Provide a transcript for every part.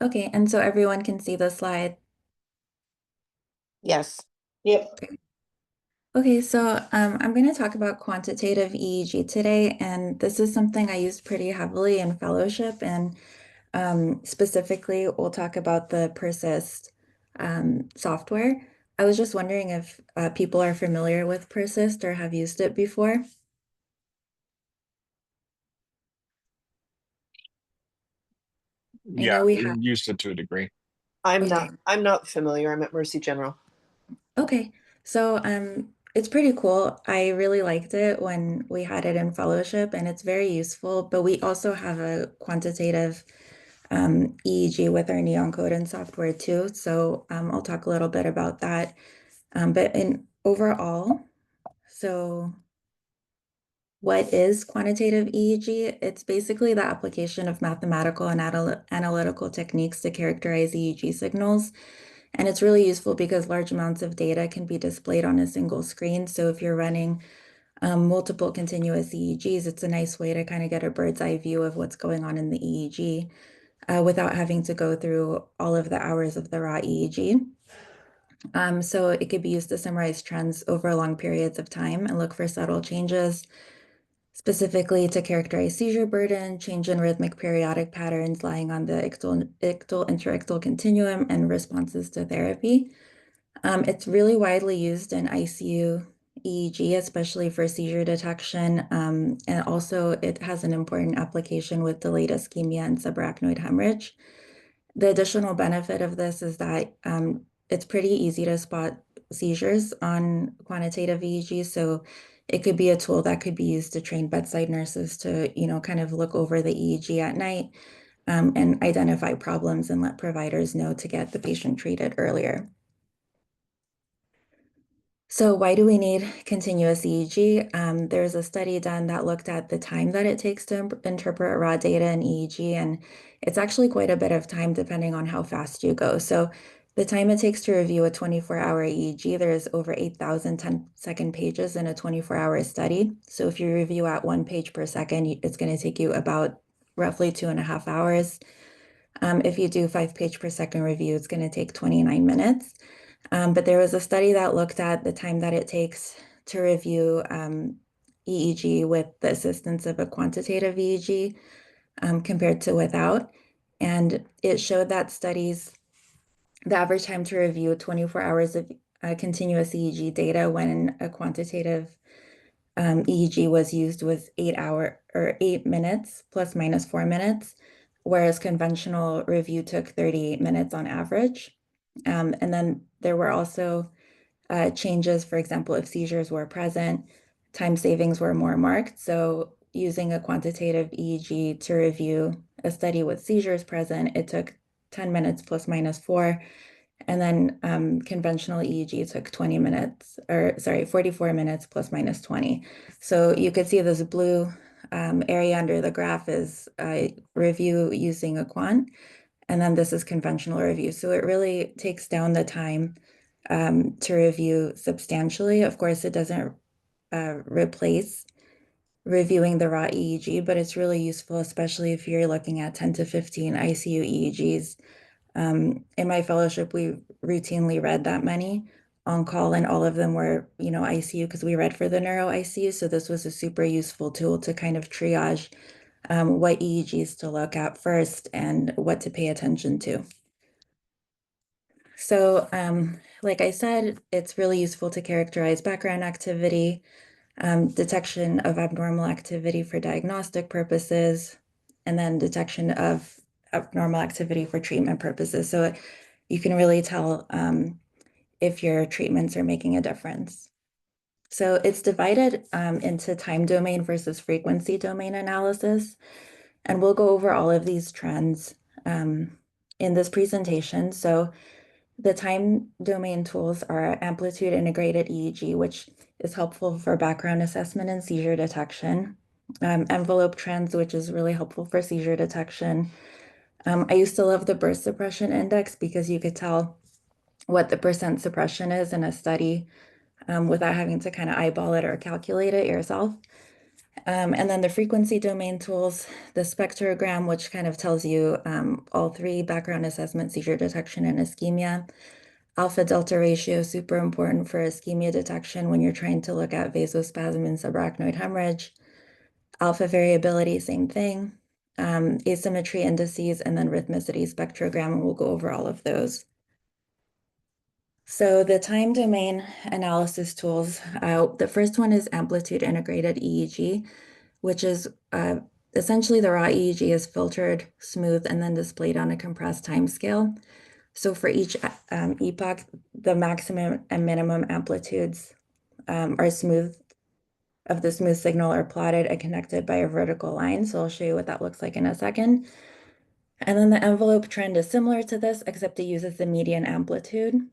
Okay, and so everyone can see the slide. Yes. Yep. Okay, okay, so I'm going to talk about quantitative EEG today, and this is something I use pretty heavily in fellowship, and specifically, we'll talk about the Persist software. I was just wondering if people are familiar with Persist or have used it before. I Yeah, know we have, used it to a degree. okay. I'm not familiar. I'm at Mercy General. Okay, so it's pretty cool. I really liked it when we had it in fellowship, and it's very useful. But we also have a quantitative EEG with our neon coding software too. So I'll talk a little bit about that. But in overall, so what is quantitative EEG? It's basically the application of mathematical and analytical techniques to characterize EEG signals. And it's really useful because large amounts of data can be displayed on a single screen. So if you're running multiple continuous EEGs, it's a nice way to kind of get a bird's eye view of what's going on in the EEG without having to go through all of the hours of the raw EEG. So it could be used to summarize trends over long periods of time and look for subtle changes, specifically to characterize seizure burden, change in rhythmic periodic patterns lying on the ictal interictal continuum, and responses to therapy. It's really widely used in ICU EEG, especially for seizure detection. And also it has an important application with delayed ischemia and subarachnoid hemorrhage. The additional benefit of this is that it's pretty easy to spot seizures on quantitative EEG. So it could be a tool that could be used to train bedside nurses to, kind of look over the EEG at night and identify problems and let providers know to get the patient treated earlier. So why do we need continuous EEG? There's a study done that looked at the time that it takes to interpret raw data in EEG, and it's actually quite a bit of time depending on how fast you go. So the time it takes to review a 24-hour EEG, there's over 8,000 10-second pages in a 24-hour study. So if you review at 1 page per second, it's going to take you about roughly 2.5 hours. If you do 5 page per second review, it's going to take 29 minutes. But there was a study that looked at the time that it takes to review EEG with the assistance of a quantitative EEG compared to without. And it showed that the average time to review 24 hours of continuous EEG data when a quantitative EEG was used was 8 minutes plus minus 4 minutes, whereas conventional review took 38 minutes on average. And then there were also changes, for example, if seizures were present, time savings were more marked. So using a quantitative EEG to review a study with seizures present, it took 10 minutes plus minus 4. And then conventional EEG took 20 minutes, or sorry, 44 minutes plus minus 20. So you could see this blue area under the graph is review using a quant, and then this is conventional review. So it really takes down the time to review substantially. Of course, it doesn't replace reviewing the raw EEG, but it's really useful, especially if you're looking at 10 to 15 ICU EEGs. In my fellowship, we routinely read that many on call, and all of them were, ICU because we read for the neuro ICU. So this was a super useful tool to kind of triage what EEGs to look at first and what to pay attention to. So, like I said, it's really useful to characterize background activity, detection of abnormal activity for diagnostic purposes, and then detection of abnormal activity for treatment purposes. So you can really tell if your treatments are making a difference. So it's divided into time domain versus frequency domain analysis. And we'll go over all of these trends in this presentation. So the time domain tools are amplitude integrated EEG, which is helpful for background assessment and seizure detection. Envelope trends, which is really helpful for seizure detection. I used to love the burst suppression index because you could tell what the percent suppression is in a study without having to kind of eyeball it or calculate it yourself. And then the frequency domain tools, the spectrogram, which kind of tells you all three: background assessment, seizure detection, and ischemia. Alpha delta ratio, super important for ischemia detection when you're trying to look at vasospasm and subarachnoid hemorrhage. Alpha variability, same thing. Asymmetry indices, and then rhythmicity spectrogram, and we'll go over all of those. So the time domain analysis tools, the first one is amplitude integrated EEG, which is essentially the raw EEG is filtered, smoothed, and then displayed on a compressed time scale. So for each epoch, the maximum and minimum amplitudes are smooth of the smooth signal are plotted and connected by a vertical line. So I'll show you what that looks like in a second. And then the envelope trend is similar to this, except it uses the median amplitude.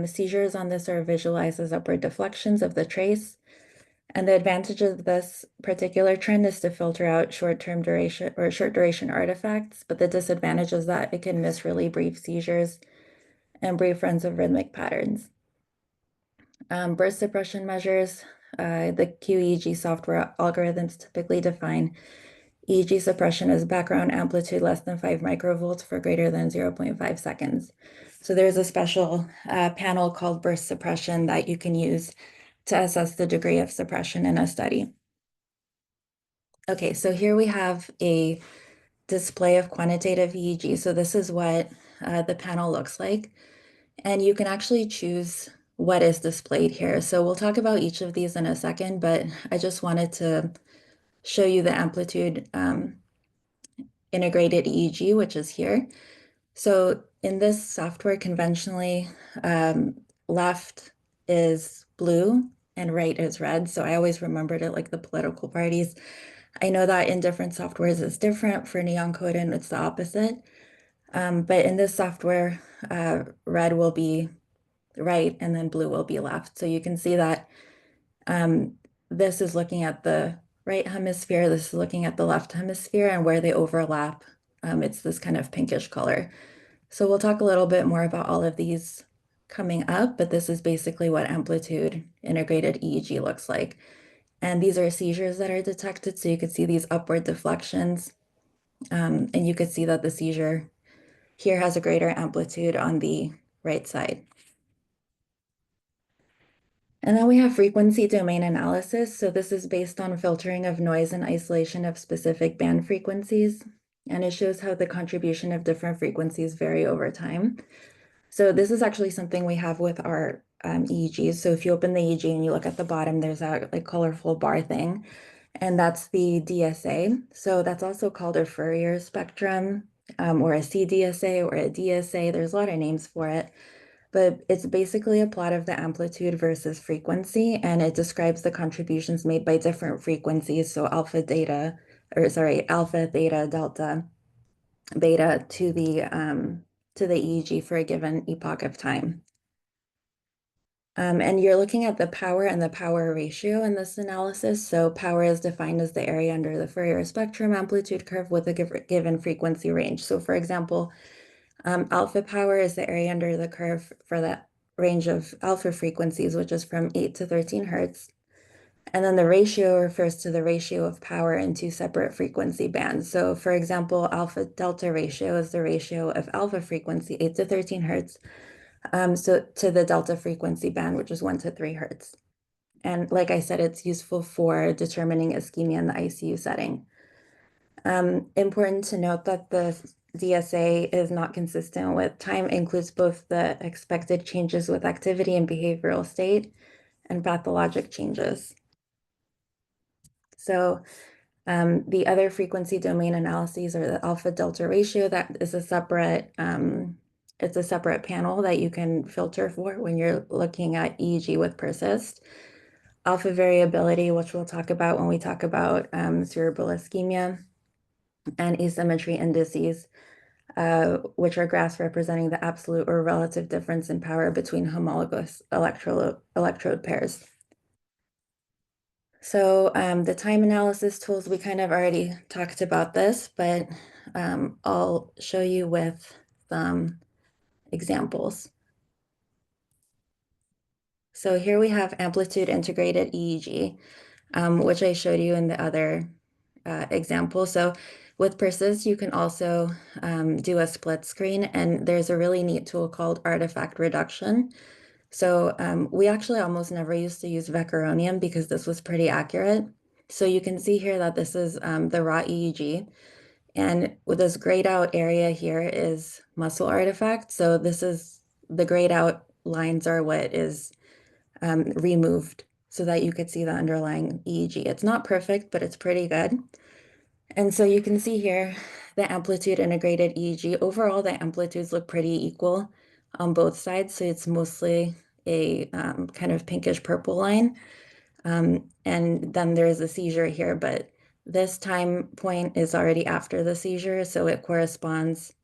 Seizures on this are visualized as upward deflections of the trace. And the advantage of this particular trend is to filter out short-term duration or short duration artifacts, but the disadvantage is that it can miss really brief seizures and brief runs of rhythmic patterns. Burst suppression measures, the QEEG software algorithms typically define EEG suppression as background amplitude less than 5 microvolts for greater than 0.5 seconds. So there's a special panel called burst suppression that you can use to assess the degree of suppression in a study. Okay, so here we have a display of quantitative EEG. So this is what the panel looks like. And you can actually choose what is displayed here. So we'll talk about each of these in a second, but I just wanted to show you the amplitude integrated EEG, which is here. So in this software, conventionally, left is blue and right is red. So I always remembered it like the political parties. I know that in different softwares it's different. For neon coding, it's the opposite. But in this software, red will be right and then blue will be left. So you can see that this is looking at the right hemisphere, this is looking at the left hemisphere, and where they overlap, it's this kind of pinkish color. So we'll talk a little bit more about all of these coming up, but this is basically what amplitude integrated EEG looks like. And these are seizures that are detected. So you could see these upward deflections, and you could see that the seizure here has a greater amplitude on the right side. And then we have frequency domain analysis. So this is based on filtering of noise and isolation of specific band frequencies. And it shows how the contribution of different frequencies vary over time. So this is actually something we have with our EEGs. So if you open the EEG and you look at the bottom, there's a like colorful bar thing, and that's the DSA. So that's also called a Fourier spectrum, or a CDSA or a DSA. There's a lot of names for it, but it's basically a plot of the amplitude versus frequency, and it describes the contributions made by different frequencies. So alpha, theta, delta, beta to the EEG for a given epoch of time. And you're looking at the power and the power ratio in this analysis. So power is defined as the area under the Fourier spectrum amplitude curve with a given frequency range. So for example, alpha power is the area under the curve for that range of alpha frequencies, which is from 8 to 13 hertz. And then the ratio refers to the ratio of power in two separate frequency bands. So for example, alpha delta ratio is the ratio of alpha frequency, 8 to 13 hertz, so to the delta frequency band, which is 1 to 3 hertz. And like I said, it's useful for determining ischemia in the ICU setting. Important to note that the DSA is not consistent with time, includes both the expected changes with activity and behavioral state and pathologic changes. So the other frequency domain analyses are the alpha delta ratio. That is a separate, it's a separate panel that you can filter for when you're looking at EEG with PERSIST. Alpha variability, which we'll talk about when we talk about cerebral ischemia, and asymmetry indices, which are graphs representing the absolute or relative difference in power between homologous electrode pairs. So the time analysis tools, we kind of already talked about this, but I'll show you with some examples. So here we have amplitude integrated EEG. which I showed you in the other example. So with Persist, you can also do a split screen, and there's a really neat tool called artifact reduction. So we actually almost never used to use vecuronium because this was pretty accurate. So you can see here that this is the raw EEG. And with this grayed out area here is muscle artifact. So this is the grayed out lines are what is removed so that you could see the underlying EEG. It's not perfect, but it's pretty good. And so you can see here the amplitude integrated EEG. Overall, the amplitudes look pretty equal on both sides. So it's mostly a kind of pinkish purple line. And then there's a seizure here, but this time point is already after the seizure. So it corresponds.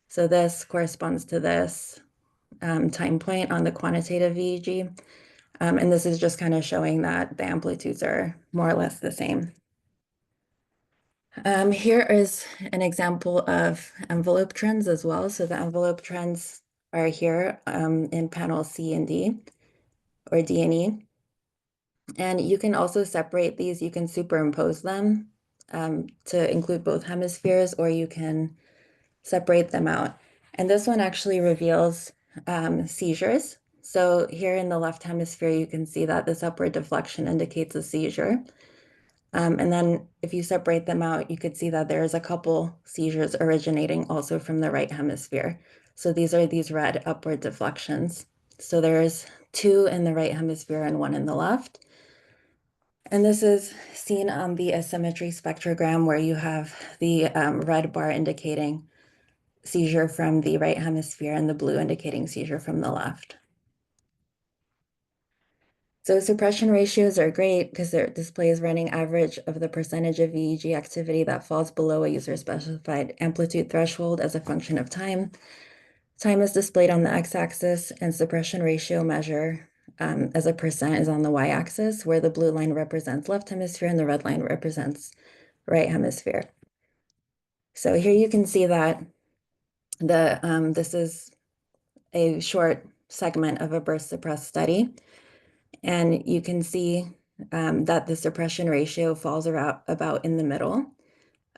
So this corresponds to this time point on the quantitative EEG. And this is just kind of showing that the amplitudes are more or less the same. Here is an example of envelope trends as well. So the envelope trends are here in panel C and D, or D and E. And you can also separate these. You can superimpose them to include both hemispheres, or you can separate them out. And this one actually reveals seizures. So here in the left hemisphere, you can see that this upward deflection indicates a seizure. And then if you separate them out, you could see that there's a couple seizures originating also from the right hemisphere. So these are these red upward deflections. So there's two in the right hemisphere and one in the left. And this is seen on the asymmetry spectrogram where you have the red bar indicating seizure from the right hemisphere and the blue indicating seizure from the left. So suppression ratios are great because it displays running average of the percentage of EEG activity that falls below a user-specified amplitude threshold as a function of time. Time is displayed on the x-axis, and suppression ratio measure as a percent is on the y-axis, where the blue line represents left hemisphere and the red line represents right hemisphere. So here you can see that this is a short segment of a burst suppressed study. And you can see that the suppression ratio falls around about in the middle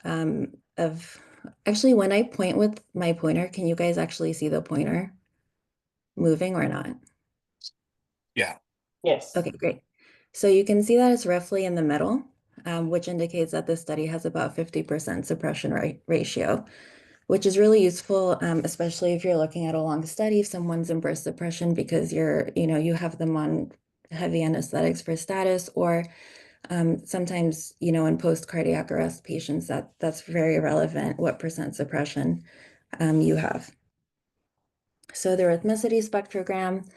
of, actually, when I point with my pointer, can you guys actually see the pointer moving or not? Yeah. Yes. Okay, great. So you can see that it's roughly in the middle, which indicates that this study has about 50% suppression ratio, which is really useful, especially if you're looking at a long study, if someone's in burst suppression because you have them on heavy anesthetics for status, or sometimes, in post-cardiac arrest patients, that's very relevant, what percent suppression you have. So the rhythmicity spectrogram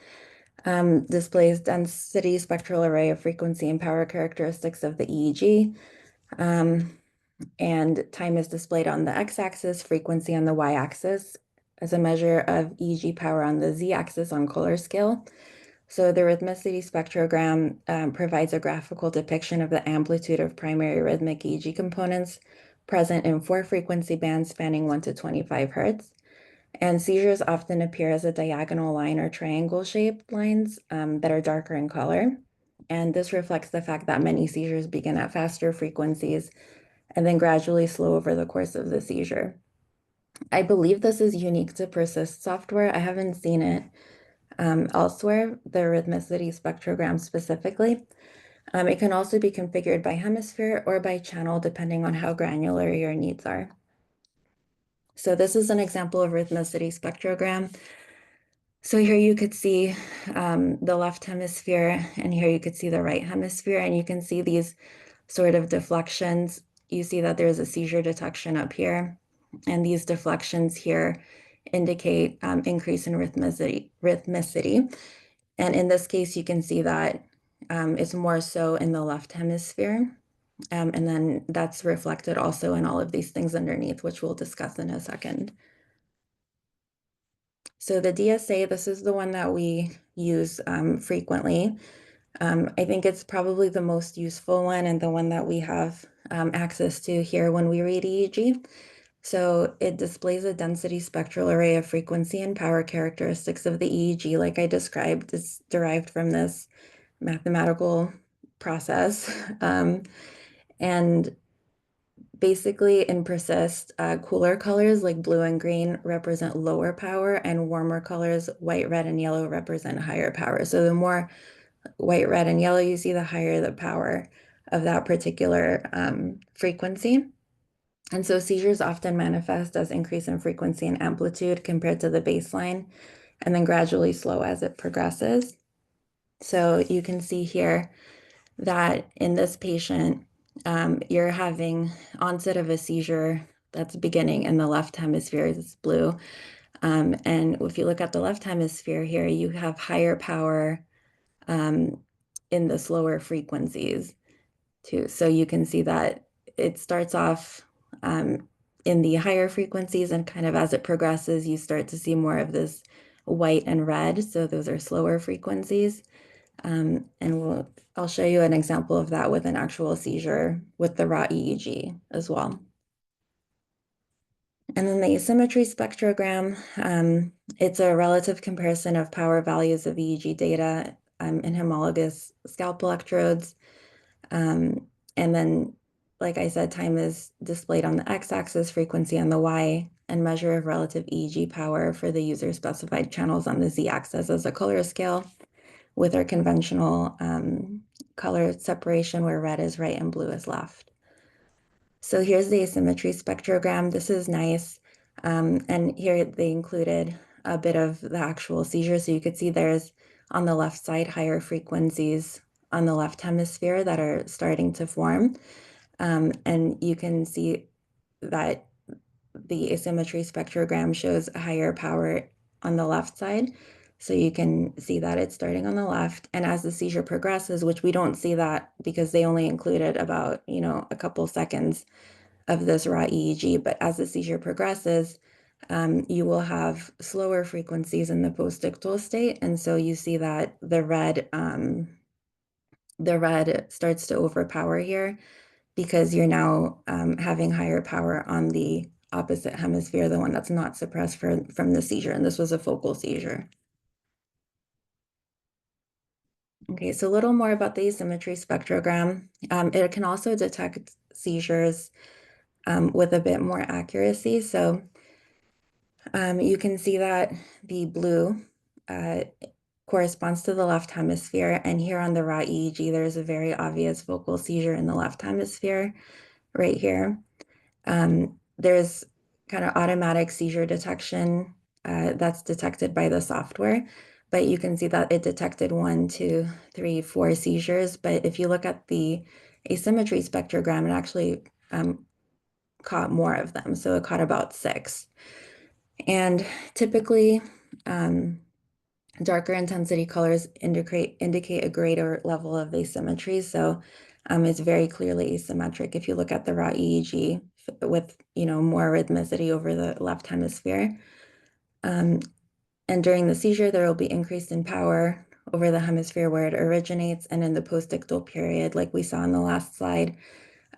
displays density spectral array of frequency and power characteristics of the EEG. And time is displayed on the x-axis, frequency on the y-axis, as a measure of EEG power on the z-axis on Kohler scale. So the rhythmicity spectrogram provides a graphical depiction of the amplitude of primary rhythmic EEG components present in 4 frequency bands spanning 1 to 25 hertz. And seizures often appear as a diagonal line or triangle-shaped lines that are darker in color. And this reflects the fact that many seizures begin at faster frequencies and then gradually slow over the course of the seizure. I believe this is unique to Persist software. I haven't seen it elsewhere, the rhythmicity spectrogram specifically. It can also be configured by hemisphere or by channel, depending on how granular your needs are. So this is an example of rhythmicity spectrogram. So here you could see the left hemisphere, and here you could see the right hemisphere, and you can see these sort of deflections. You see that there's a seizure detection up here, and these deflections here indicate increase in rhythmicity. And in this case, you can see that it's more so in the left hemisphere. And then that's reflected also in all of these things underneath, which we'll discuss in a second. So the DSA, this is the one that we use frequently. I think it's probably the most useful one and the one that we have access to here when we read EEG. So it displays a density spectral array of frequency and power characteristics of the EEG, like I described. It's derived from this mathematical process. And basically in persist, cooler colors like blue and green represent lower power, and warmer colors, white, red, and yellow, represent higher power. So the more white, red, and yellow you see, the higher the power of that particular frequency. And so seizures often manifest as increase in frequency and amplitude compared to the baseline, and then gradually slow as it progresses. So you can see here that in this patient, you're having onset of a seizure that's beginning in the left hemisphere, it's blue. And if you look at the left hemisphere here, you have higher power in the slower frequencies too. So you can see that it starts off in the higher frequencies, and kind of as it progresses, you start to see more of this white and red. So those are slower frequencies. And I'll show you an example of that with an actual seizure with the raw EEG as well. And then the asymmetry spectrogram, it's a relative comparison of power values of EEG data in homologous scalp electrodes. And then, like I said, time is displayed on the x-axis, frequency on the y, and measure of relative EEG power for the user-specified channels on the z-axis as a color scale, with our conventional color separation where red is right and blue is left. So here's the asymmetry spectrogram. This is nice. And here they included a bit of the actual seizure. So you could see there's on the left side higher frequencies on the left hemisphere that are starting to form. And you can see that the asymmetry spectrogram shows higher power on the left side. So you can see that it's starting on the left. And as the seizure progresses, which we don't see that because they only included about, a couple seconds of this raw EEG, but as the seizure progresses, you will have slower frequencies in the postictal state. And so you see that the red starts to overpower here because you're now having higher power on the opposite hemisphere, the one that's not suppressed from the seizure. And this was a focal seizure. Okay, so a little more about the asymmetry spectrogram. It can also detect seizures with a bit more accuracy. So you can see that the blue corresponds to the left hemisphere. And here on the raw EEG, there's a very obvious focal seizure in the left hemisphere right here. There's kind of automatic seizure detection that's detected by the software, but you can see that it detected 1, 2, 3, 4 seizures. But if you look at the asymmetry spectrogram, it actually caught more of them. So it caught about 6. And typically, darker intensity colors indicate a greater level of asymmetry. So it's very clearly asymmetric if you look at the raw EEG with more rhythmicity over the left hemisphere. And during the seizure, there will be increase in power over the hemisphere where it originates, and in the postictal period, like we saw in the last slide,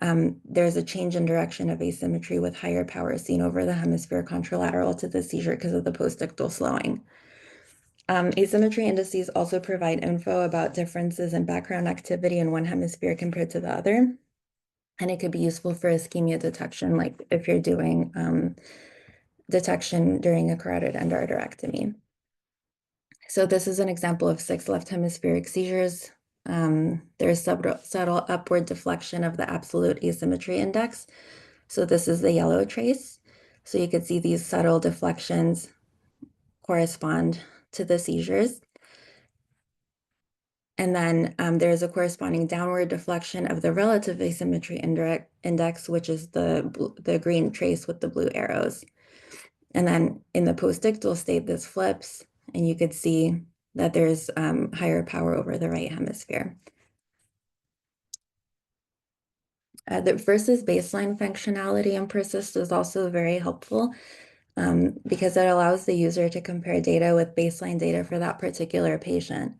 there's a change in direction of asymmetry with higher power seen over the hemisphere contralateral to the seizure because of the postictal slowing. Asymmetry indices also provide info about differences in background activity in one hemisphere compared to the other. And it could be useful for ischemia detection, like if you're doing detection during a carotid endarterectomy. So this is an example of 6 left hemispheric seizures. There's subtle upward deflection of the absolute asymmetry index. So this is the yellow trace. So you could see these subtle deflections correspond to the seizures. And then there's a corresponding downward deflection of the relative asymmetry index, which is the green trace with the blue arrows. And then in the postictal state, this flips, and you could see that there's higher power over the right hemisphere. The versus baseline functionality in PERSIST is also very helpful because it allows the user to compare data with baseline data for that particular patient.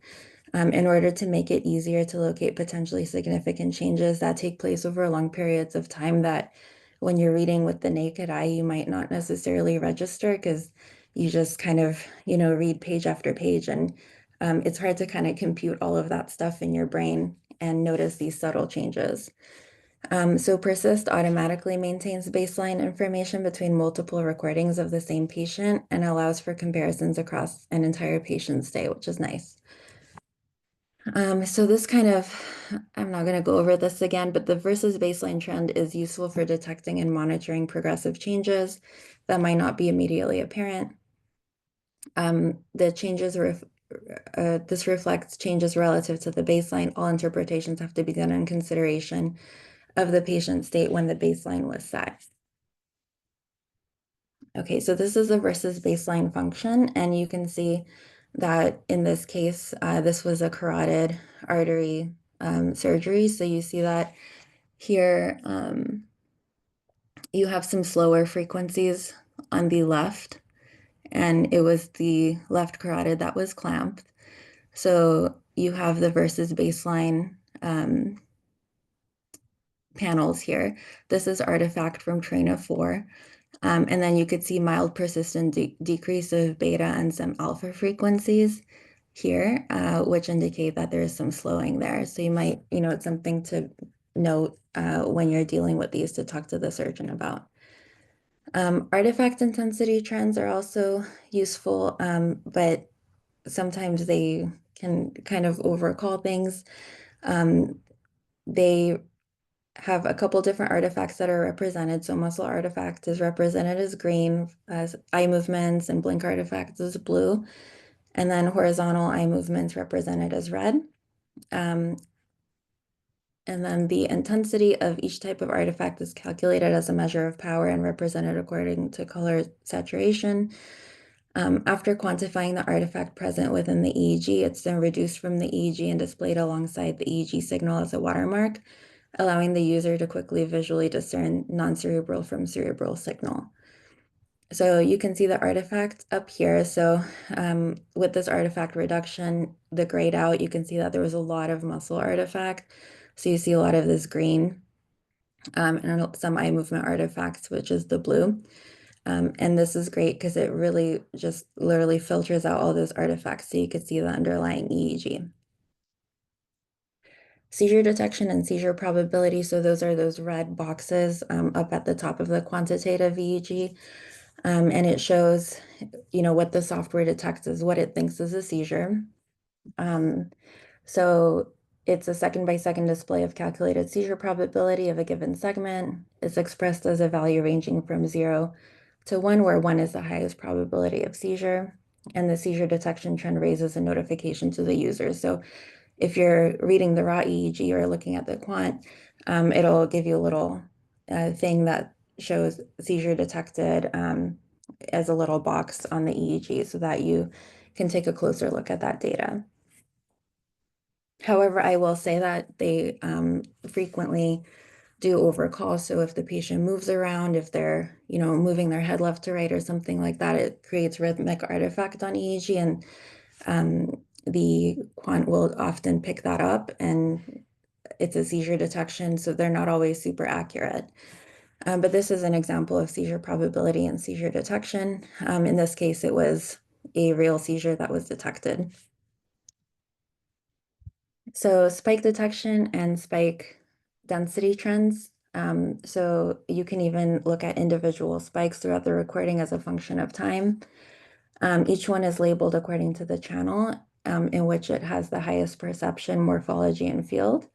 In order to make it easier to locate potentially significant changes that take place over long periods of time that when you're reading with the naked eye, you might not necessarily register because you just kind of, read page after page, and it's hard to kind of compute all of that stuff in your brain and notice these subtle changes. So Persist automatically maintains baseline information between multiple recordings of the same patient and allows for comparisons across an entire patient's day, which is nice. So this kind of, I'm not going to go over this again, but the versus baseline trend is useful for detecting and monitoring progressive changes that might not be immediately apparent. The changes this reflects changes relative to the baseline. All interpretations have to be done in consideration of the patient's state when the baseline was set. Okay, so this is a versus baseline function, and you can see that in this case, this was a carotid artery surgery. So you see that here you have some slower frequencies on the left, and it was the left carotid that was clamped. So you have the versus baseline panels here. This is artifact from train of 4. And then you could see mild persistent decrease of beta and some alpha frequencies here, which indicate that there is some slowing there. So you might, it's something to note when you're dealing with these to talk to the surgeon about. Artifact intensity trends are also useful, but sometimes they can kind of overcall things. They have a couple different artifacts that are represented. So muscle artifact is represented as green, as eye movements, and blink artifacts is blue. And then horizontal eye movements represented as red. And then the intensity of each type of artifact is calculated as a measure of power and represented according to color saturation. After quantifying the artifact present within the EEG, it's then reduced from the EEG and displayed alongside the EEG signal as a watermark, allowing the user to quickly visually discern non-cerebral from cerebral signal. So you can see the artifact up here. So with this artifact reduction, the grayed out, you can see that there was a lot of muscle artifact. So you see a lot of this green and some eye movement artifacts, which is the blue. And this is great because it really just literally filters out all those artifacts so you could see the underlying EEG. Seizure detection and seizure probability. So those are those red boxes up at the top of the quantitative EEG. And it shows, what the software detects is what it thinks is a seizure. So it's a second-by-second display of calculated seizure probability of a given segment. It's expressed as a value ranging from 0 to 1, where 1 is the highest probability of seizure. And the seizure detection trend raises a notification to the user. So if you're reading the raw EEG or looking at the quant, it'll give you a little thing that shows seizure detected as a little box on the EEG so that you can take a closer look at that data. However, I will say that they frequently do overcall. So if the patient moves around, if they're, moving their head left to right or something like that, it creates rhythmic artifact on EEG, and the quant will often pick that up, and it's a seizure detection, so they're not always super accurate. But this is an example of seizure probability and seizure detection. In this case, it was a real seizure that was detected. So spike detection and spike density trends. So you can even look at individual spikes throughout the recording as a function of time. Each one is labeled according to the channel in which it has the highest perception, morphology, and field.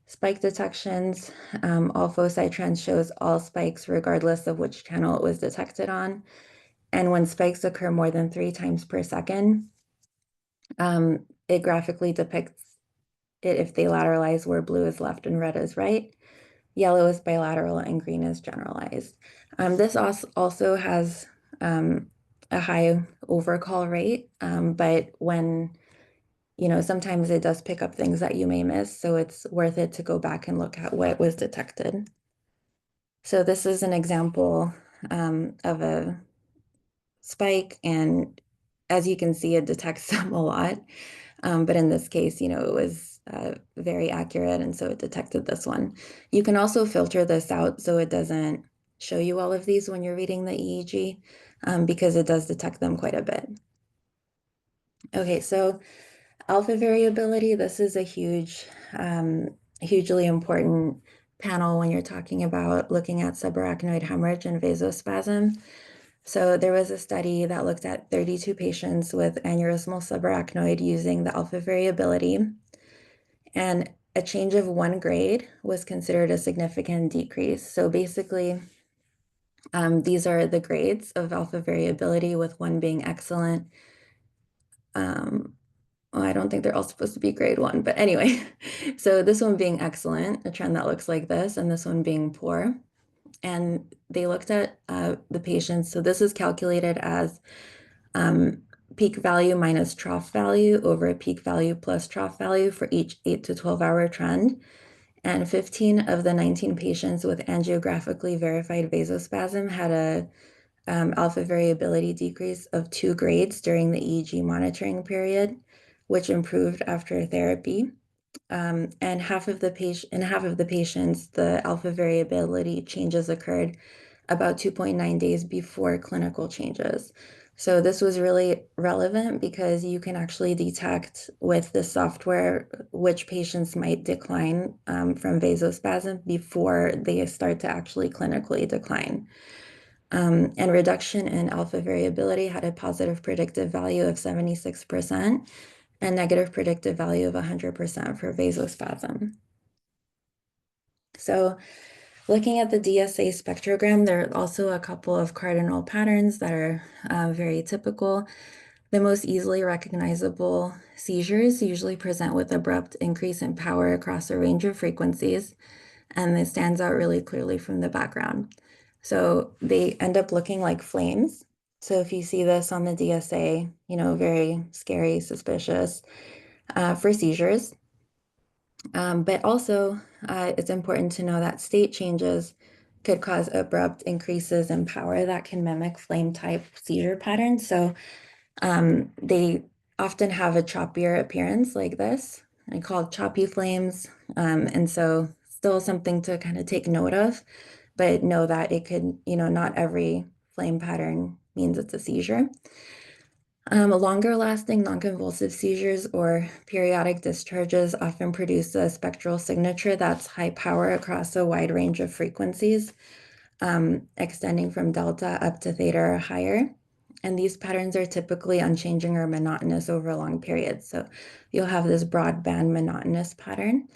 Spike detections, all foci trends shows all spikes regardless of which channel it was detected on. And when spikes occur more than 3 times per second, it graphically depicts it if they lateralize, where blue is left and red is right. Yellow is bilateral and green is generalized. This also has a high overcall rate, but when, sometimes it does pick up things that you may miss, so it's worth it to go back and look at what was detected. So this is an example of a spike, and as you can see, it detects them a lot. But in this case, it was very accurate, and so it detected this one. You can also filter this out so it doesn't show you all of these when you're reading the EEG, because it does detect them quite a bit. Okay, so Alpha variability, this is a hugely important panel when you're talking about looking at subarachnoid hemorrhage and vasospasm. So there was a study that looked at 32 patients with aneurysmal subarachnoid using the alpha variability, and a change of 1 grade was considered a significant decrease. So basically, these are the grades of alpha variability, with 1 being excellent. Well, I don't think they're all supposed to be grade 1, but anyway, so this one being excellent, a trend that looks like this, and this one being poor. And they looked at the patients. So this is calculated as peak value minus trough value over a peak value plus trough value for each 8 to 12-hour trend. And 15 of the 19 patients with angiographically verified vasospasm had a alpha variability decrease of 2 grades during the EEG monitoring period, which improved after therapy. And half of the patients, the alpha variability changes occurred about 2.9 days before clinical changes. So this was really relevant because you can actually detect with the software which patients might decline from vasospasm before they start to actually clinically decline. And reduction in alpha variability had a positive predictive value of 76% and negative predictive value of 100% for vasospasm. So looking at the DSA spectrogram, there are also a couple of cardinal patterns that are very typical. The most easily recognizable seizures usually present with abrupt increase in power across a range of frequencies, and it stands out really clearly from the background. So they end up looking like flames. So if you see this on the DSA, very scary, suspicious for seizures. But also, it's important to know that state changes could cause abrupt increases in power that can mimic flame-type seizure patterns. So they often have a choppier appearance like this. I call it choppy flames. And so still something to kind of take note of, but know that it could, not every flame pattern means it's a seizure. Longer lasting non-convulsive seizures or periodic discharges often produce a spectral signature that's high power across a wide range of frequencies, extending from delta up to theta or higher. And these patterns are typically unchanging or monotonous over long periods. So you'll have this broadband monotonous pattern.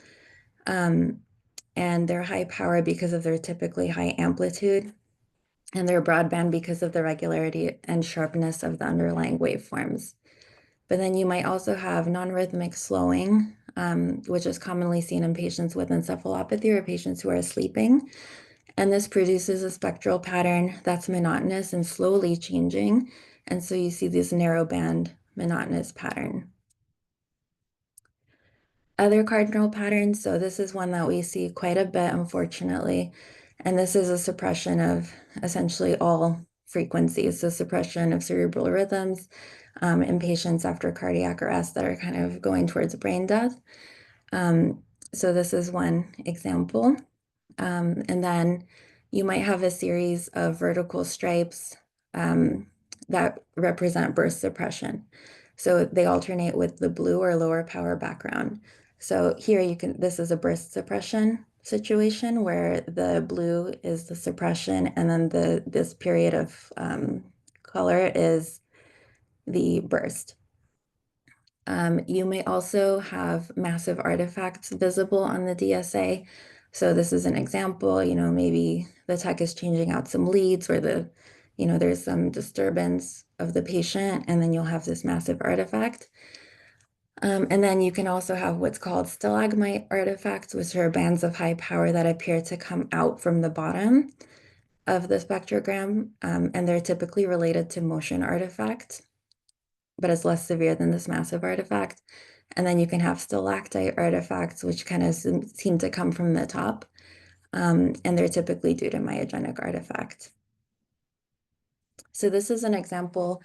And they're high power because of their typically high amplitude, and they're broadband because of the regularity and sharpness of the underlying waveforms. But then you might also have non-rhythmic slowing, which is commonly seen in patients with encephalopathy or patients who are sleeping. And this produces a spectral pattern that's monotonous and slowly changing. And so you see this narrow band monotonous pattern. Other cardinal patterns, so this is one that we see quite a bit, unfortunately. And this is a suppression of essentially all frequencies, so suppression of cerebral rhythms in patients after cardiac arrest that are kind of going towards brain death. So this is one example. And then you might have a series of vertical stripes that represent burst suppression. So they alternate with the blue or lower power background. So here this is a burst suppression situation where the blue is the suppression, and then this period of color is the burst. You may also have massive artifacts visible on the DSA. So this is an example, maybe the tech is changing out some leads, or there's some disturbance of the patient, and then you'll have this massive artifact. And then you can also have what's called stalagmite artifacts, which are bands of high power that appear to come out from the bottom of the spectrogram, and they're typically related to motion artifacts, but it's less severe than this massive artifact. And then you can have stalactite artifacts, which kind of seem to come from the top, and they're typically due to myogenic artifact. So this is an example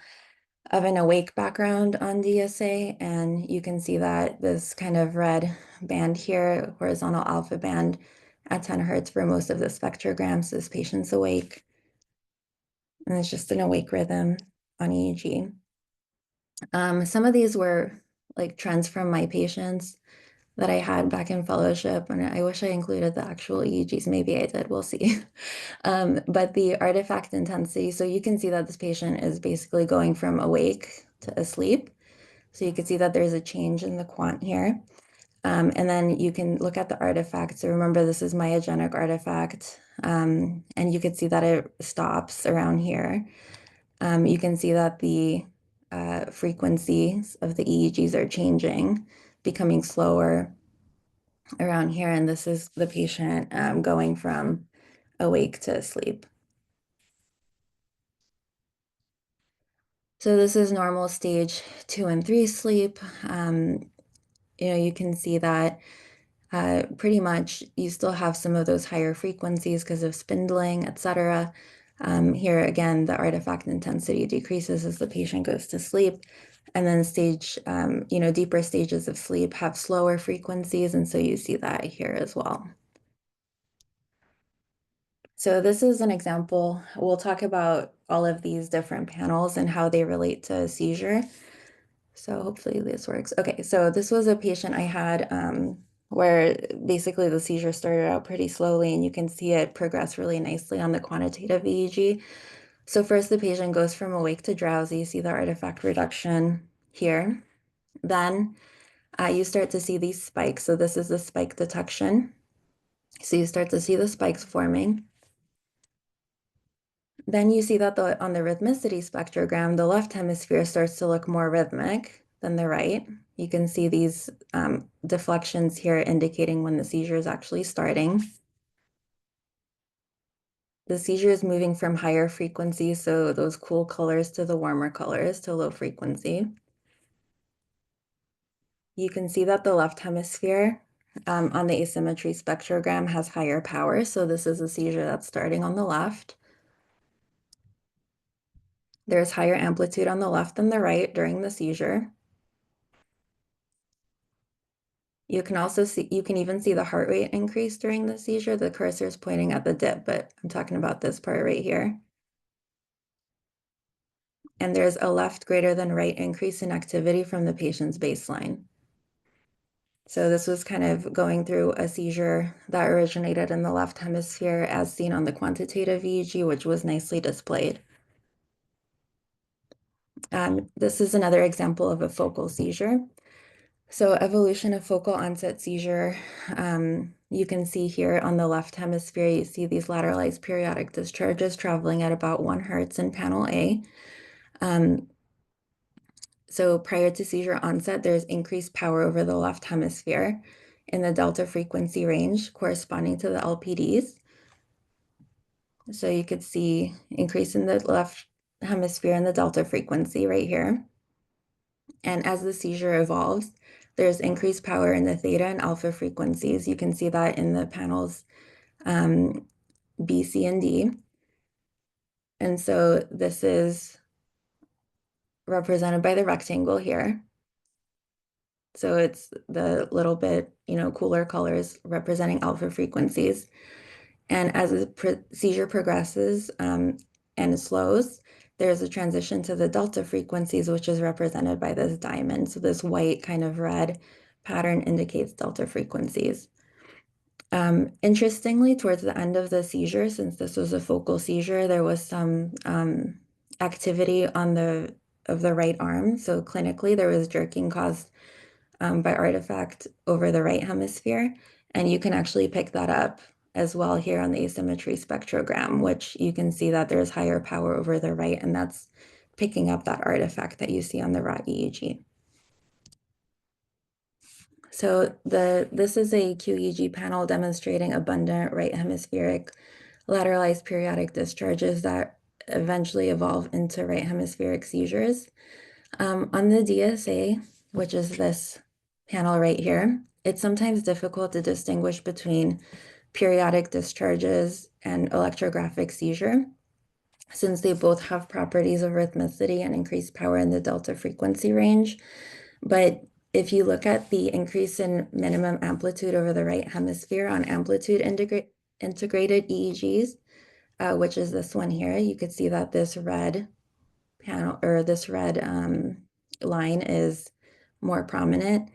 of an awake background on DSA, and you can see that this kind of red band here, horizontal alpha band at 10 hertz for most of the spectrograms, this patient's awake. And it's just an awake rhythm on EEG. Some of these were like trends from my patients that I had back in fellowship, and I wish I included the actual EEGs. Maybe I did, we'll see. But the artifact intensity, so you can see that this patient is basically going from awake to asleep. So you can see that there's a change in the quant here. And then you can look at the artifact. So remember, this is myogenic artifact. And you can see that it stops around here. You can see that the frequencies of the EEGs are changing, becoming slower around here. And this is the patient going from awake to asleep. So this is normal stage 2 and 3 sleep. You can see that pretty much you still have some of those higher frequencies because of spindling, etc. Here again, the artifact intensity decreases as the patient goes to sleep. And then deeper stages of sleep have slower frequencies. And so you see that here as well. So this is an example. We'll talk about all of these different panels and how they relate to seizure. So hopefully this works. Okay, so this was a patient I had where basically the seizure started out pretty slowly, and you can see it progress really nicely on the quantitative EEG. So first the patient goes from awake to drowsy. You see the artifact reduction here. Then you start to see these spikes. So this is the spike detection. So you start to see the spikes forming. Then you see that on the rhythmicity spectrogram, the left hemisphere starts to look more rhythmic than the right. You can see these deflections here indicating when the seizure is actually starting. The seizure is moving from higher frequency, so those cool colors, to the warmer colors, to low frequency. You can see that the left hemisphere on the asymmetry spectrogram has higher power, so this is a seizure that's starting on the left. There's higher amplitude on the left than the right during the seizure. You can even see the heart rate increase during the seizure. The cursor is pointing at the dip, but I'm talking about this part right here. And there's a left greater than right increase in activity from the patient's baseline. So this was kind of going through a seizure that originated in the left hemisphere as seen on the quantitative EEG, which was nicely displayed. This is another example of a focal seizure. So evolution of focal onset seizure, you can see here on the left hemisphere, you see these lateralized periodic discharges traveling at about 1 Hertz in panel A. So prior to seizure onset, there's increased power over the left hemisphere in the delta frequency range corresponding to the LPDs. So you could see increase in the left hemisphere and the delta frequency right here. And as the seizure evolves, there's increased power in the theta and alpha frequencies. You can see that in the panels B, C, and D. And so this is represented by the rectangle here. So it's the little bit, cooler colors representing alpha frequencies. And as the seizure progresses and slows, there's a transition to the delta frequencies, which is represented by this diamond. So this white kind of red pattern indicates delta frequencies. Interestingly, towards the end of the seizure, since this was a focal seizure, there was some activity of the right arm. So clinically, there was jerking caused by artifact over the right hemisphere. And you can actually pick that up as well here on the asymmetry spectrogram, which you can see that there's higher power over the right, and that's picking up that artifact that you see on the raw EEG. So this is a QEEG panel demonstrating abundant right hemispheric lateralized periodic discharges that eventually evolve into right hemispheric seizures. On the DSA, which is this panel right here, it's sometimes difficult to distinguish between periodic discharges and electrographic seizure, since they both have properties of rhythmicity and increased power in the delta frequency range. But if you look at the increase in minimum amplitude over the right hemisphere on amplitude integrated EEGs, which is this one here, you could see that this red panel or this red line is more prominent.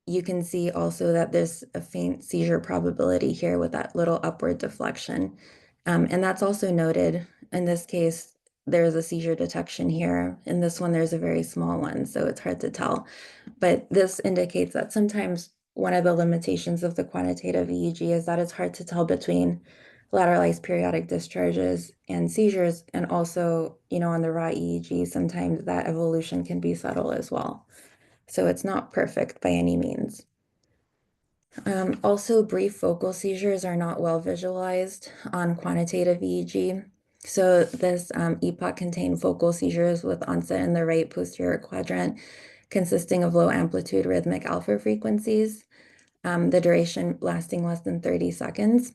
You can see also that there's a faint seizure probability here with that little upward deflection. And that's also noted in this case, there's a seizure detection here. In this one, there's a very small one, so it's hard to tell. But this indicates that sometimes one of the limitations of the quantitative EEG is that it's hard to tell between lateralized periodic discharges and seizures. And also, on the raw EEG, sometimes that evolution can be subtle as well. So it's not perfect by any means. Also, brief focal seizures are not well visualized on quantitative EEG. So this epoch contained focal seizures with onset in the right posterior quadrant, consisting of low amplitude rhythmic alpha frequencies, the duration lasting less than 30 seconds.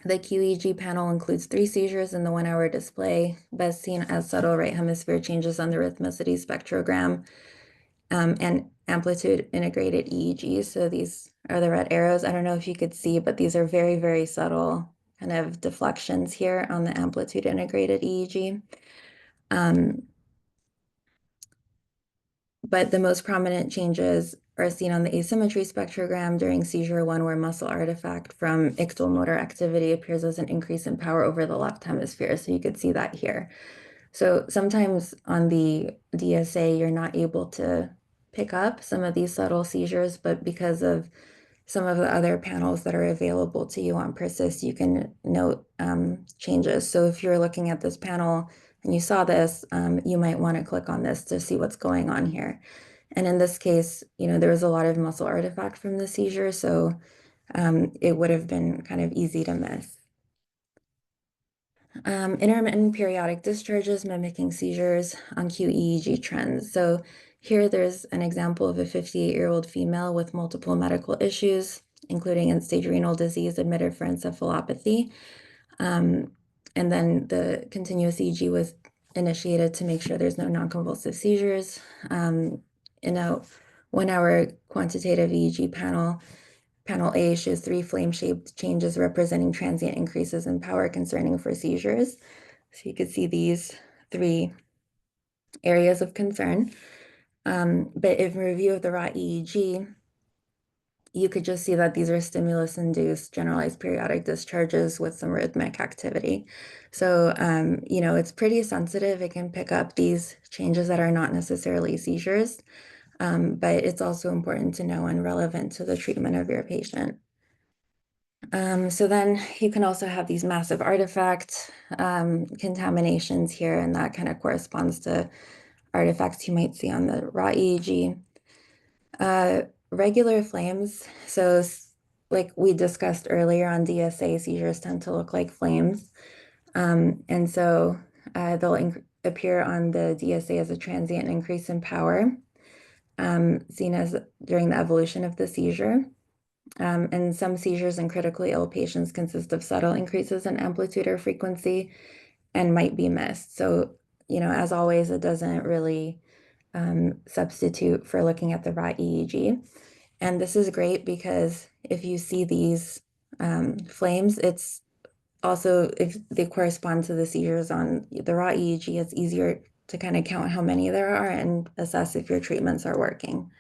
The QEEG panel includes 3 seizures in the 1-hour display, best seen as subtle right hemisphere changes on the rhythmicity spectrogram, and amplitude integrated EEG. So these are the red arrows. I don't know if you could see, but these are very, very subtle kind of deflections here on the amplitude integrated EEG. But the most prominent changes are seen on the asymmetry spectrogram during seizure 1, where muscle artifact from ictal motor activity appears as an increase in power over the left hemisphere. So you could see that here. So sometimes on the DSA, you're not able to pick up some of these subtle seizures, but because of some of the other panels that are available to you on Persist, you can note changes. So if you're looking at this panel and you saw this, you might want to click on this to see what's going on here. And in this case, there was a lot of muscle artifact from the seizure, so it would have been kind of easy to miss. Intermittent periodic discharges mimicking seizures on QEEG trends. So here there's an example of a 58-year-old female with multiple medical issues, including end-stage renal disease admitted for encephalopathy. And then the continuous EEG was initiated to make sure there's no non-convulsive seizures. In a 1-hour quantitative EEG panel, Panel A shows 3 flame-shaped changes representing transient increases in power concerning for seizures. So you could see these 3 areas of concern. But in review of the raw EEG, you could just see that these are stimulus-induced generalized periodic discharges with some rhythmic activity. So, it's pretty sensitive. It can pick up these changes that are not necessarily seizures. But it's also important to know and relevant to the treatment of your patient. So then you can also have these massive artifact contaminations here, and that kind of corresponds to artifacts you might see on the raw EEG. Regular flames, so like we discussed earlier on DSA, seizures tend to look like flames. And so they'll appear on the DSA as a transient increase in power, seen as during the evolution of the seizure. And some seizures in critically ill patients consist of subtle increases in amplitude or frequency and might be missed. So, as always, it doesn't really substitute for looking at the raw EEG. And this is great because if you see these flames, it's also, if they correspond to the seizures on the raw EEG, it's easier to kind of count how many there are and assess if your treatments are working.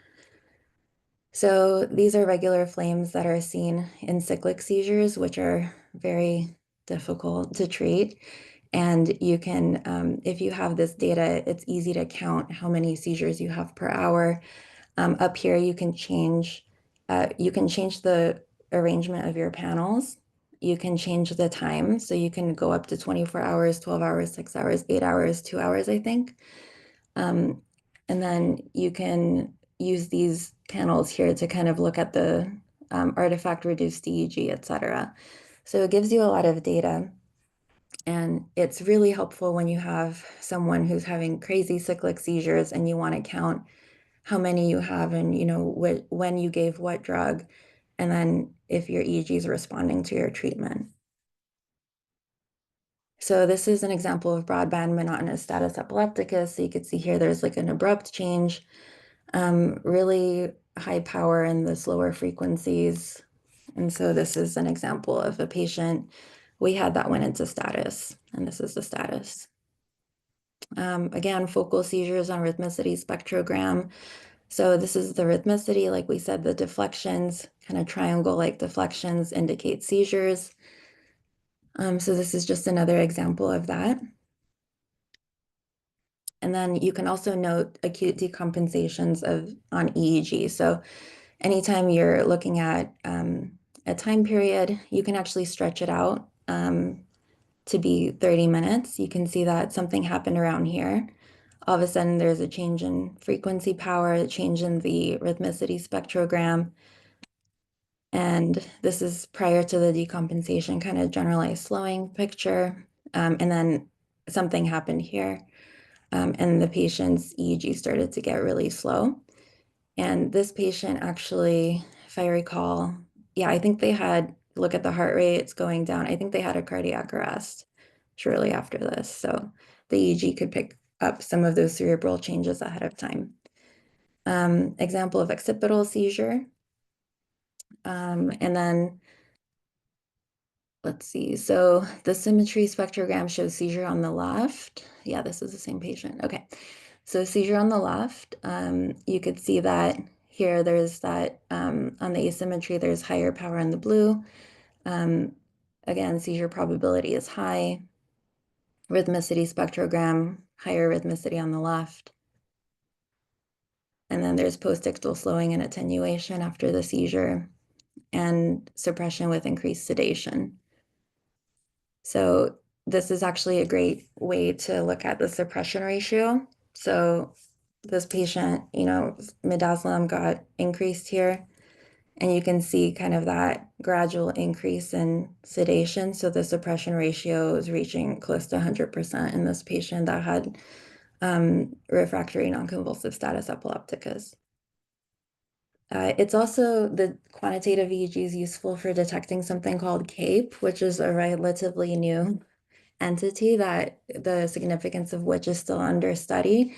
So these are regular flames that are seen in cyclic seizures, which are very difficult to treat. And you can, if you have this data, it's easy to count how many seizures you have per hour. Up here, you can change the arrangement of your panels. You can change the time. So you can go up to 24 hours, 12 hours, 6 hours, 8 hours, 2 hours, I think. And then you can use these panels here to kind of look at the artifact reduced EEG, et cetera. So it gives you a lot of data. And it's really helpful when you have someone who's having crazy cyclic seizures and you want to count how many you have and, when you gave what drug, and then if your EEG is responding to your treatment. So this is an example of broadband monotonous status epilepticus. So you could see here there's like an abrupt change, really high power in the slower frequencies. And so this is an example of a patient we had that went into status, and this is the status. Again, focal seizures on rhythmicity spectrogram. So this is the rhythmicity, like we said, the deflections, kind of triangle-like deflections indicate seizures. So this is just another example of that. And then you can also note acute decompensations on EEG. So anytime you're looking at a time period, you can actually stretch it out to be 30 minutes. You can see that something happened around here. All of a sudden, there's a change in frequency power, a change in the rhythmicity spectrogram. And this is prior to the decompensation, kind of generalized slowing picture. And then something happened here. And the patient's EEG started to get really slow. And this patient actually, if I recall, yeah, I think they had, look at the heart rate, it's going down. I think they had a cardiac arrest shortly after this. So the EEG could pick up some of those cerebral changes ahead of time. Example of occipital seizure. And then let's see. So the symmetry spectrogram shows seizure on the left. Yeah, this is the same patient. Okay. So seizure on the left, you could see that here there's that on the asymmetry, there's higher power in the blue. Again, seizure probability is high. Rhythmicity spectrogram, higher rhythmicity on the left. And then there's postictal slowing and attenuation after the seizure and suppression with increased sedation. So this is actually a great way to look at the suppression ratio. So this patient, midazolam got increased here, and you can see kind of that gradual increase in sedation. So the suppression ratio is reaching close to 100% in this patient that had refractory non-convulsive status epilepticus. It's also, the quantitative EEG is useful for detecting something called CAPE, which is a relatively new entity that the significance of which is still under study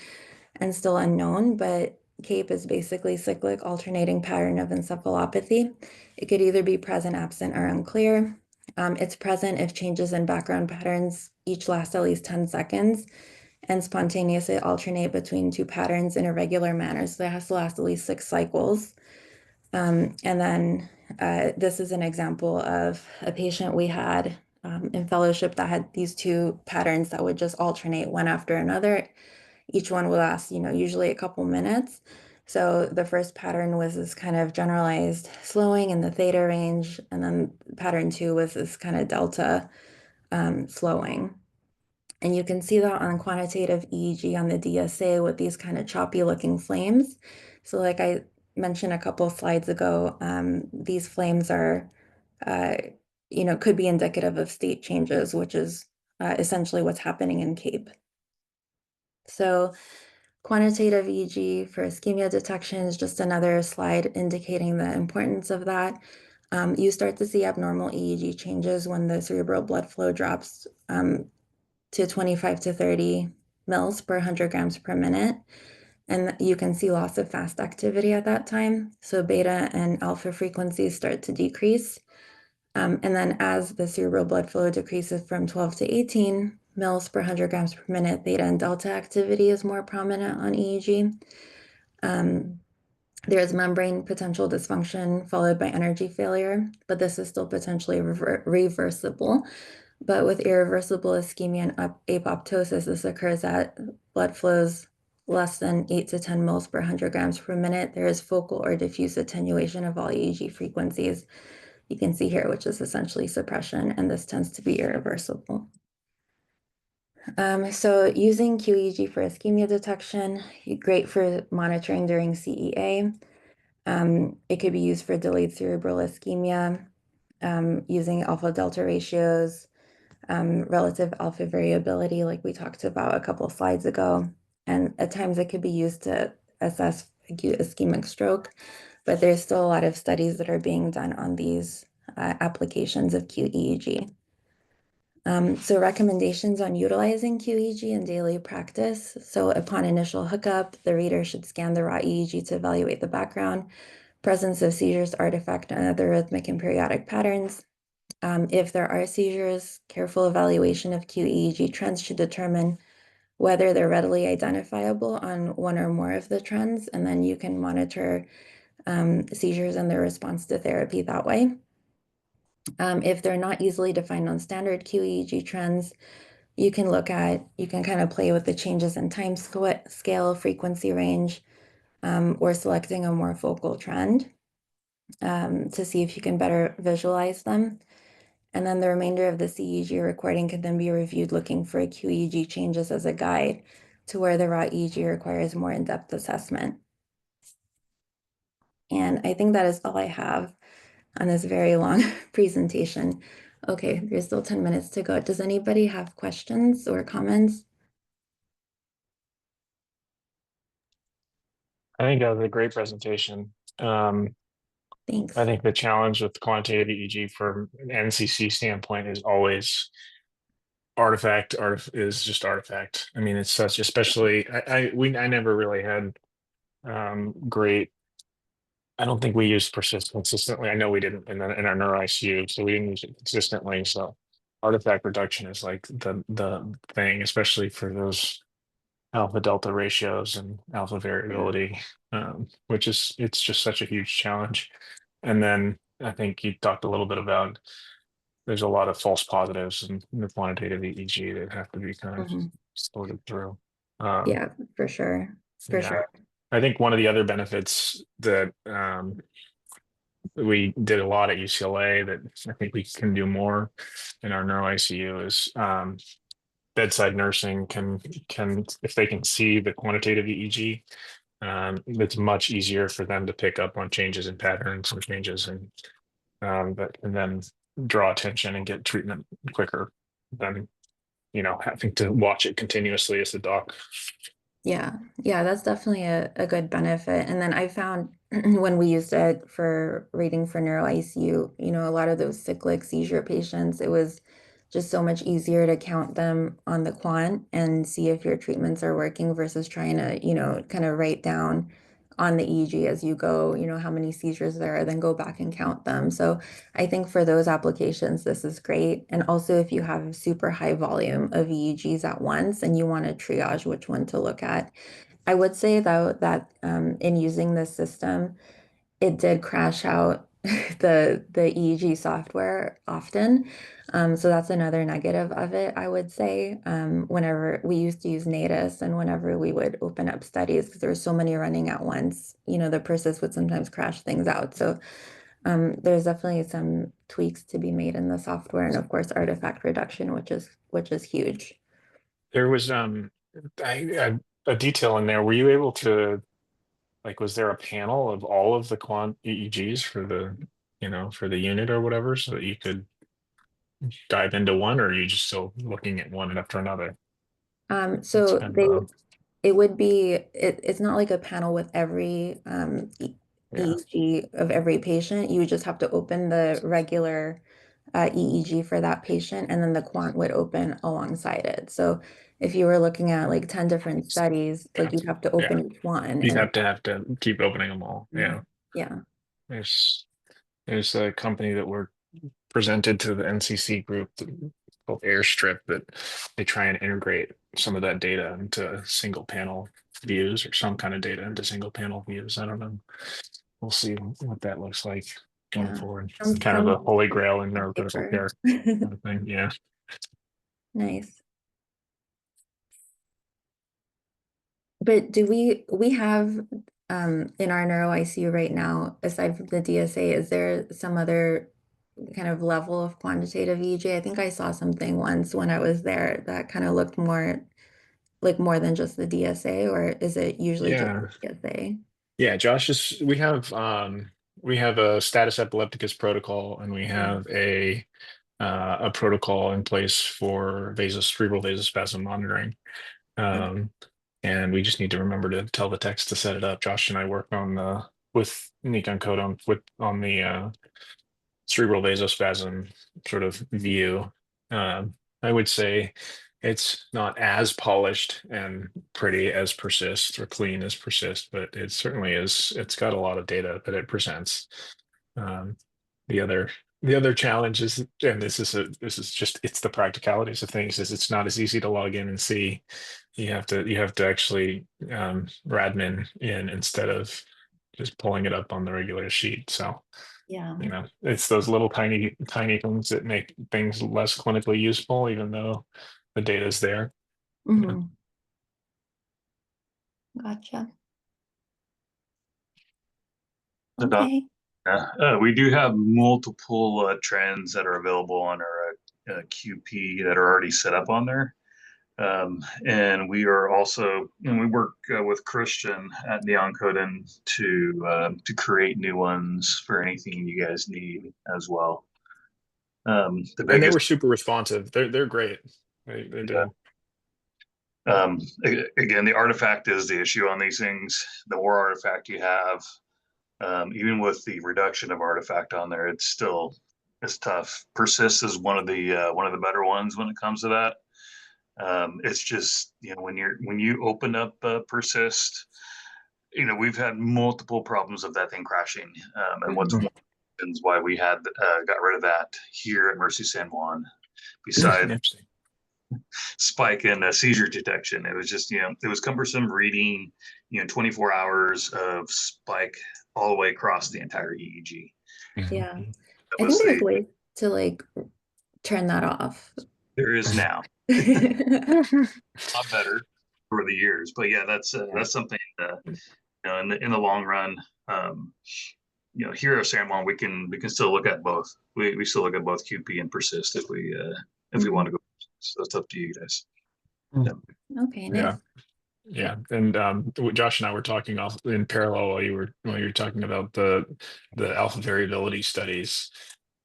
and still unknown, but CAPE is basically cyclic alternating pattern of encephalopathy. It could either be present, absent, or unclear. It's present if changes in background patterns each last at least 10 seconds and spontaneously alternate between two patterns in a regular manner. So that has to last at least 6 cycles. And then this is an example of a patient we had in fellowship that had these two patterns that would just alternate one after another. Each one would last, usually a couple minutes. So the first pattern was this kind of generalized slowing in the theta range, and then pattern 2 was this kind of delta slowing. And you can see that on quantitative EEG on the DSA with these kind of choppy looking flames. So like I mentioned a couple of slides ago, these flames are, could be indicative of state changes, which is essentially what's happening in CAPE. So quantitative EEG for ischemia detection is just another slide indicating the importance of that. You start to see abnormal EEG changes when the cerebral blood flow drops to 25 to 30 mils per 100 grams per minute. And you can see loss of fast activity at that time. So beta and alpha frequencies start to decrease. And then as the cerebral blood flow decreases from 12 to 18 mils per 100 grams per minute, theta and delta activity is more prominent on EEG. There's membrane potential dysfunction followed by energy failure, but this is still potentially reversible. But with irreversible ischemia and apoptosis, this occurs at blood flows less than 8 to 10 mils per 100 grams per minute. There is focal or diffuse attenuation of all EEG frequencies. You can see here, which is essentially suppression, and this tends to be irreversible. So using QEEG for ischemia detection, great for monitoring during CEA. It could be used for delayed cerebral ischemia, using alpha delta ratios, relative alpha variability, like we talked about a couple of slides ago. And at times it could be used to assess acute ischemic stroke, but there's still a lot of studies that are being done on these applications of QEEG. So recommendations on utilizing QEEG in daily practice. So upon initial hookup, the reader should scan the raw EEG to evaluate the background, presence of seizures, artifact, and other rhythmic and periodic patterns. If there are seizures, careful evaluation of QEEG trends should determine whether they're readily identifiable on one or more of the trends, and then you can monitor seizures and their response to therapy that way. If they're not easily defined on standard QEEG trends, you can kind of play with the changes in time scale, frequency range, or selecting a more focal trend to see if you can better visualize them. And then the remainder of the CEG recording can then be reviewed looking for QEEG changes as a guide to where the raw EEG requires more in-depth assessment. And I think that is all I have on this very long presentation. Okay, there's still 10 minutes to go. Does anybody have questions or comments? I think that was a great presentation. I Thanks. think the challenge with quantitative EEG from an NCC standpoint is always is just artifact. I mean, it's such, especially I never really had great. I don't think we used persist consistently. I know we didn't in our neuro ICU, so we didn't use it consistently. So artifact reduction is like the thing, especially for those alpha delta ratios and alpha Yeah. variability, which is it's just such a huge challenge. And then I think you talked a little bit about there's a lot of false positives in the quantitative EEG that have to be kind of Mhm. sorted through. Um, Yeah, for sure. For yeah, sure. I think one of the other benefits that we did a lot at UCLA that I think we can do more in our neuro ICU is bedside nursing can if they can see the quantitative EEG, it's much easier for them to pick up on changes in patterns and changes and that can then draw attention and get treatment quicker than having to watch it continuously as the doc. Yeah, that's definitely a good benefit. And then I found when we used it for reading for neuro ICU, a lot of those cyclic seizure patients, it was just so much easier to count them on the quant and see if your treatments are working versus trying to, kind of write down on the EEG as you go, how many seizures there are, then go back and count them. So I think for those applications, this is great. And also if you have super high volume of EEGs at once and you want to triage which one to look at. I would say though that in using this system, it did crash out the EEG software often. So that's another negative of it, I would say. Whenever we used to use Natus and whenever we would open up studies, because there were so many running at once, the persist would sometimes crash things out. So there's definitely some tweaks to be made in the software, and of course, artifact reduction, which is huge. There was a detail in there. Were you able to like was there a panel of all of the quant EEGs for the unit or whatever so that you could dive into one, or are you just still looking at one after another? That's So kind of they it would be it's not like a panel with every yeah. EEG of every patient. You would just have to open the regular EEG for that patient, and then the quant would open alongside it. So if you were looking at like 10 different studies, like you'd have to Yeah. open each one You'd and have to keep opening them all. Mhm. Yeah. Yeah. There's there's a company that we're presented to the NCC group called Airstrip that they try and integrate some of that data into single panel views or some kind of data into single panel views. I don't know. We'll see what that looks like going Yeah. forward. Kind of Sounds the holy like grail in on neurocritical paper. care kind of thing. Yeah. Nice. But do we have in our neuro ICU right now, aside from the DSA, is there some other kind of level of quantitative EEG? I think I saw something once when I was there that kind of looked more like more than just the DSA, or is it usually just the Yeah. DSA? Yeah, Josh is we have a status epilepticus protocol and we Yeah. have a protocol in place for cerebral vasospasm monitoring. Okay. Um, and we just need to remember to tell the text to set it up. Josh and I work on the with Nikon Code on the cerebral vasospasm sort of view. I would say it's not as polished and pretty as persist or clean as persist, but it certainly is. It's got a lot of data that it presents. Um, the other the other challenge is, and this is just, it's the practicalities of things, is it's not as easy to log in and see. You have to actually radmin in instead of just pulling it up on the regular sheet. So, Yeah. it's those little tiny things that make things less clinically useful, even though the data is there. Mhm. Gotcha. So, Doc, Okay. we do have multiple trends that are available on our QP that are already set up on there. And we are also, and we work with Christian at Neon Coding to create new ones for anything you guys need as well. The And they biggest, were super responsive. They're great. They did. again, the artifact is the issue on these things. The more artifact you have, even with the reduction of artifact on there, it's tough. Persist is one of the better ones when it comes to that. It's just, when you open up persist, we've had multiple problems of that thing crashing, and what's one of the reasons why we had got rid of that here at Mercy San Juan, besides Interesting. spike and seizure detection. It was just, it was cumbersome reading, 24 hours of spike all the way across the entire EEG. Yeah. Mhm. That I was think there's ways to like turn that off. there is now Yeah. a lot better for the years, but yeah, that's something in the long run, here at San Juan, we can still look at both. We still look at both QP and persist if we want to go. So it's up to you guys. Okay, Yeah. nice. Yeah, and Josh and I were talking in parallel while you were talking about the alpha variability studies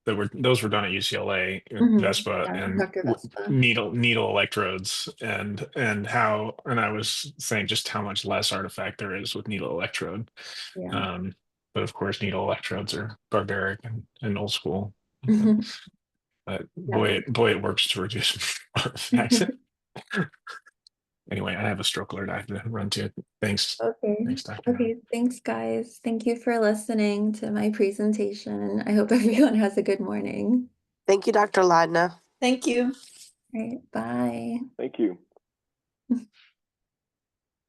those were done at UCLA, Vespa, Yeah, and Dr. Vespa. needle electrodes, and I was saying just how much less artifact there is with needle electrode. Yeah. But of course, needle electrodes are barbaric and old school. But boy, it works to reduce artifacts. Anyway, I have a stroke alert I have to run to. Thanks. Okay. Thanks, Dr. Okay. Thanks, guys. Thank you for listening to my presentation. I hope everyone has a good morning. Thank you, Dr. Ladna. Thank you. All right. Bye. Thank you.